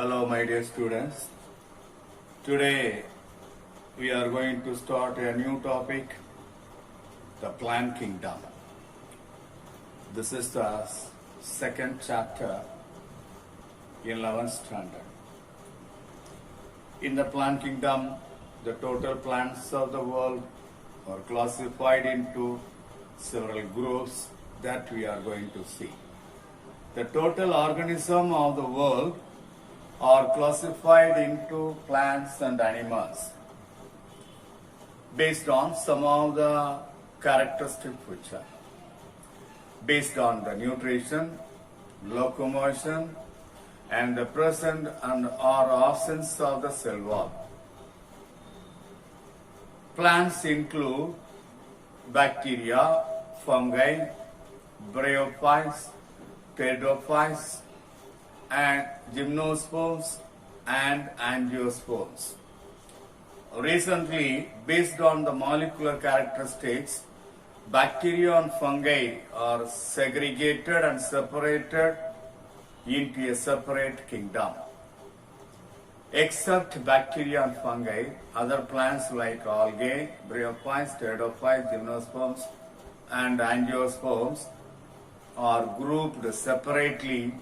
Hello, my dear students. Today we are going to start a new topic, the plant kingdom. This is the second chapter in 11th standard. In the plant kingdom, the total plants of the world are classified into several groups that we are going to see. The total organism of the world are classified into plants and animals based on some of the characteristic features, based on the nutrition, locomotion, and the present and or absence of the cell wall. Plants include bacteria, fungi, bryophytes, pteridophytes, and gymnosperms and angiosperms. Recently, based on the molecular characteristics, bacteria and fungi are segregated and separated into a separate kingdom. Except bacteria and fungi, other plants like algae, bryophytes, pteridophytes, gymnosperms, and angiosperms are grouped separately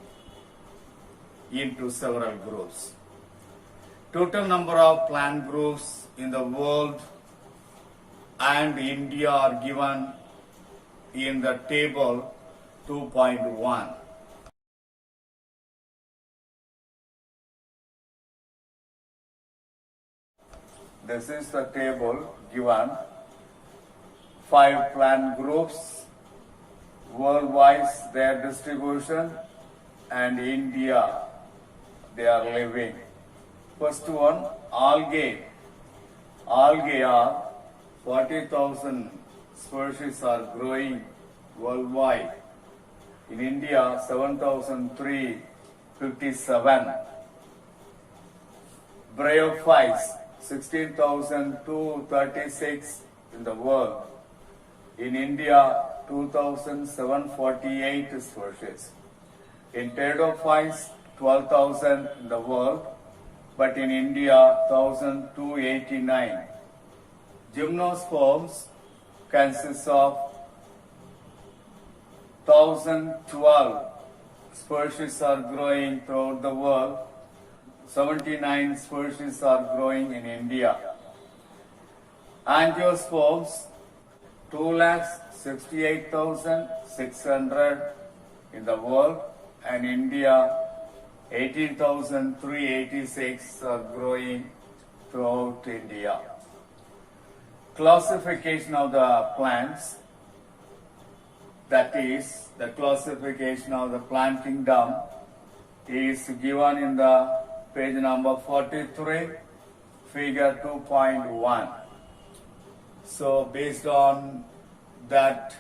into several groups. Total number of plant groups in the world and India are given in the table 2.1. This is the table given 5 plant groups worldwide, their distribution, and India they are living. First one, algae. Algae are 40,000 species are growing worldwide. In India, 7,357. Bryophytes, 16,236 in the world. In India, 2,748 species. In pteridophytes, 12,000 in the world, but in India, 1,289. Gymnosperms consists of 1,012 species are growing throughout the world. 79 species are growing in India. Angiosperms, 2,68,600 in the world, and India 18,386 are growing throughout India. Classification of the plants, that is the classification of the plant kingdom, is given in the page number 43, figure 2.1. So based on that,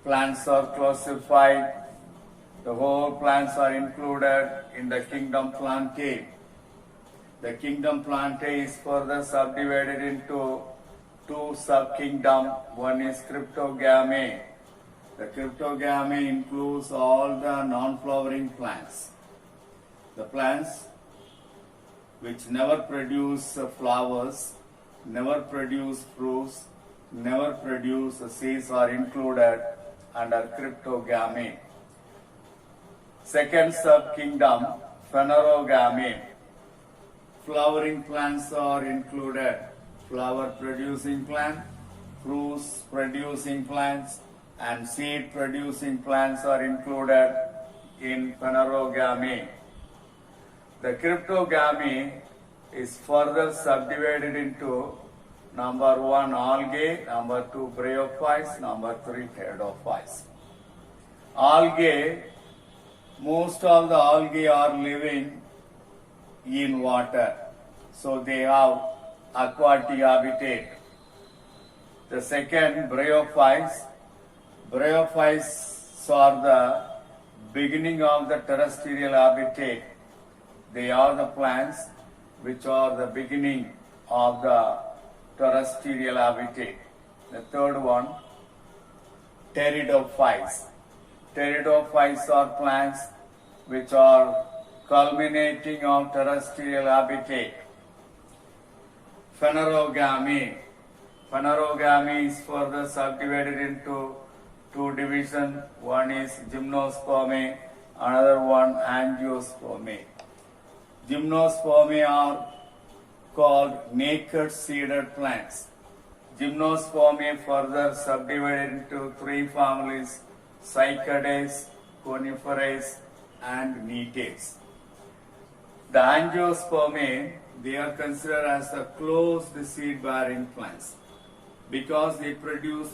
plants are classified. The whole plants are included in the kingdom Plantae. The kingdom Plantae is further subdivided into 2 sub-kingdoms. One is Cryptogamy. The Cryptogamy includes all the non-flowering plants. The plants which never produce flowers, never produce fruits, never produce seeds are included under Cryptogamy. Second sub-kingdom, Phanerogamy. Flowering plants are included. Flower-producing plant, fruits-producing plants, and seed-producing plants are included in Phanerogamy. The Cryptogamy is further subdivided into number 1 algae, number 2 bryophytes, number 3 pteridophytes. Algae, most of the algae are living in water, so they have aquatic habitat. The second, bryophytes. Bryophytes are the beginning of the terrestrial habitat. They are the plants which are the beginning of the terrestrial habitat. The third one, pteridophytes. Pteridophytes are plants which are culminating of terrestrial habitat. Phanerogamy. Phanerogamy is further subdivided into two divisions. One is gymnospermy, another one angiospermy. Gymnospermy are called naked seeded plants. Gymnospermy further subdivided into three families: Cycades, Coniferae, and Netaes. The angiospermy, they are considered as the closed seed-bearing plants because they produce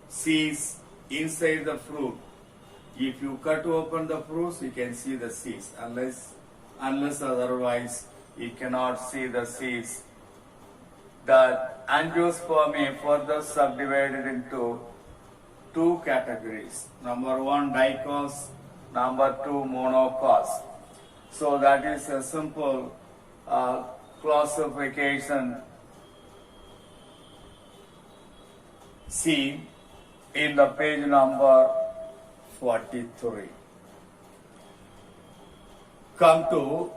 seeds inside the fruit. If you cut open the fruits, you can see the seeds. Unless otherwise, you cannot see the seeds. The angiospermy further subdivided into two categories. Number one, dicause. Number two, monocause. So that is a simple classification. See in the page number 43. Come to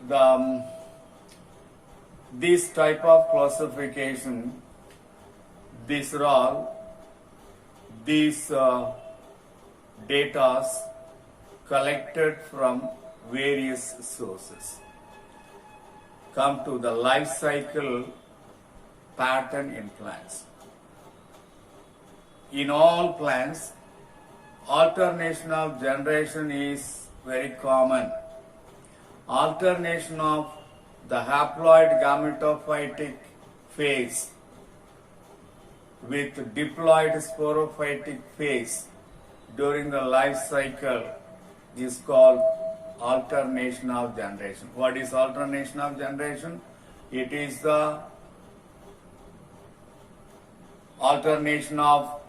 the this type of classification. These are all these data collected from various sources. Come to the life cycle pattern in plants. In all plants, alternation of generation is very common. Alternation of the haploid gametophytic phase with diploid sporophytic phase during the life cycle is called alternation of generation. What is alternation of generation? It is the alternation of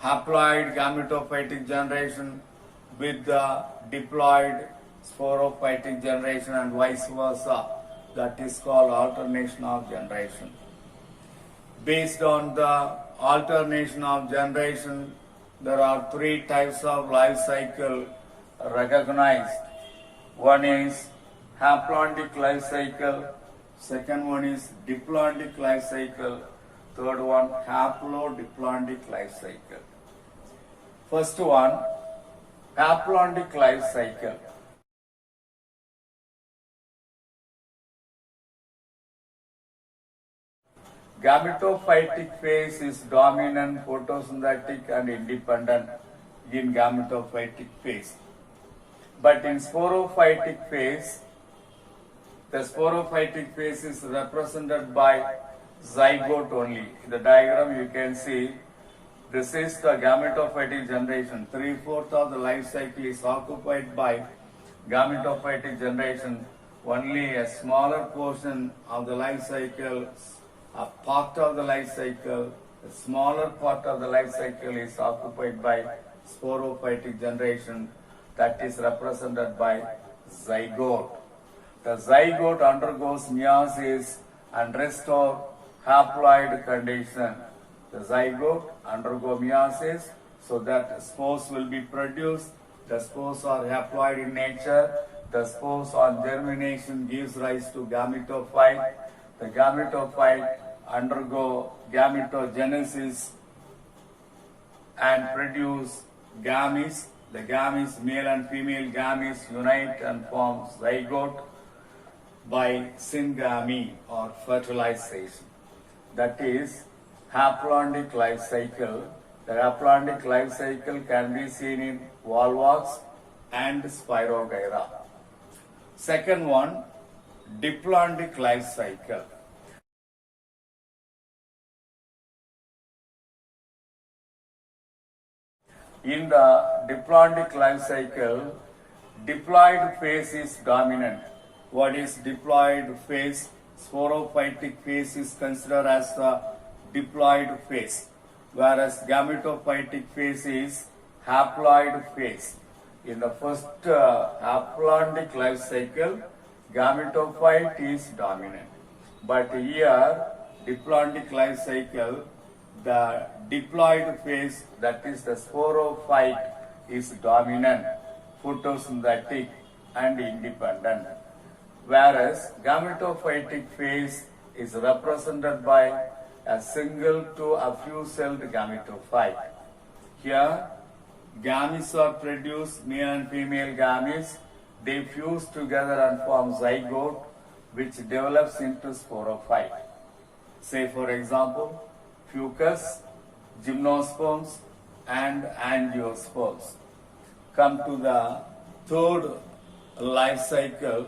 haploid gametophytic generation with the diploid sporophytic generation and vice versa. That is called alternation of generation. Based on the alternation of generation, there are three types of life cycle recognized. One is haplontic life cycle, second one is diplontic life cycle, third one haplodiplontic life cycle. First one, haplontic life cycle. Gametophytic phase is dominant, photosynthetic and independent in gametophytic phase. But in sporophytic phase, the sporophytic phase is represented by zygote only. In the diagram you can see this is the gametophytic generation. 3/4 of the life cycle is occupied by gametophytic generation. Only a smaller portion of the life cycle, a part of the life cycle, a smaller part of the life cycle is occupied by sporophytic generation, that is represented by zygote. The zygote undergoes meiosis and restore haploid condition. The zygote undergo meiosis so that spores will be produced. The spores are haploid in nature. The spores on germination gives rise to gametophyte. The gametophyte undergo gametogenesis and produce gametes. The gametes, male and female gametes, unite and form zygote by syngamy or fertilization. That is haplontic life cycle. The haplontic life cycle can be seen in volvox and Spirogyra. Second one, diplontic life cycle. In the diplontic life cycle, diploid phase is dominant. What is diploid phase? Sporophytic phase is considered as the diploid phase, whereas gametophytic phase is haploid phase. In the first haplontic life cycle, gametophyte is dominant. But here, diplontic life cycle, the diploid phase, that is the sporophyte, is dominant, photosynthetic, and independent, whereas gametophytic phase is represented by a single to a few celled gametophyte. Here, gametes are produced, male and female gametes. They fuse together and form zygote, which develops into sporophyte. Say, for example, fucus, gymnosperms, and angiosperms. Come to the third life cycle,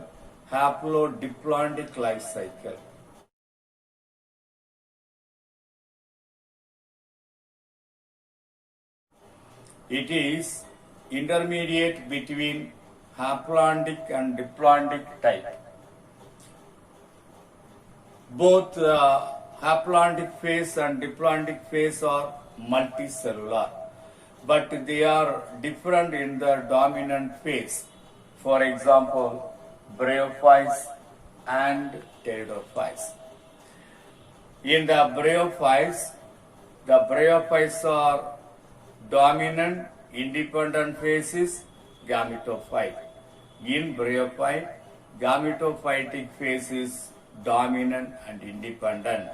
haplodiploidic life cycle. It is intermediate between haplodic and diploidic type. Both haplodic phase and diploidic phase are multicellular, but they are different in their dominant phase. For example, bryophytes and pteridophytes. In the bryophytes are dominant, independent phases, gametophyte. In bryophyte, gametophytic phase is dominant and independent,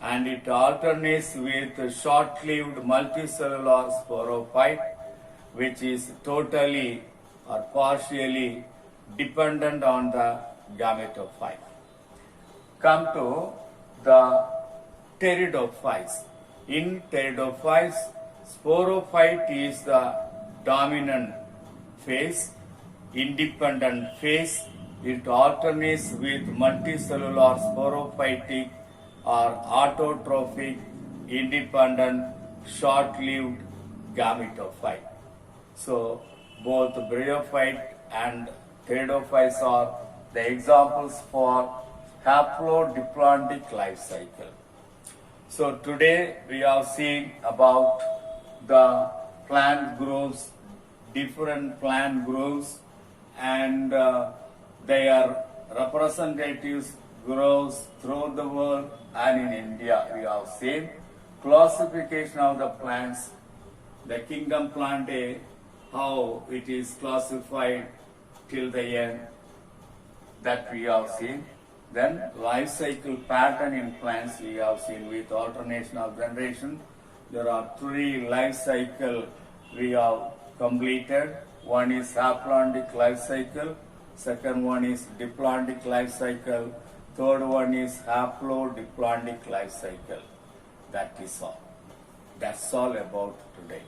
and it alternates with short-lived multicellular sporophyte, which is totally or partially dependent on the gametophyte. Come to the pteridophytes. In pteridophytes, sporophyte is the dominant phase, independent phase. It alternates with multicellular sporophytic or autotrophic, independent, short-lived gametophyte. So, both bryophyte and pteridophytes are the examples for haplodiploidic life cycle. So, today we have seen about the plant groups, different plant groups, and their representatives grows throughout the world, and in India we have seen classification of the plants, the kingdom Plantae, how it is classified till the end, that we have seen. Then life cycle pattern in plants we have seen with alternation of generation. There are 3 life cycle we have completed. One is haplodic life cycle, second one is diploidic life cycle, third one is haplodiploidic life cycle. That is all. That's all about today.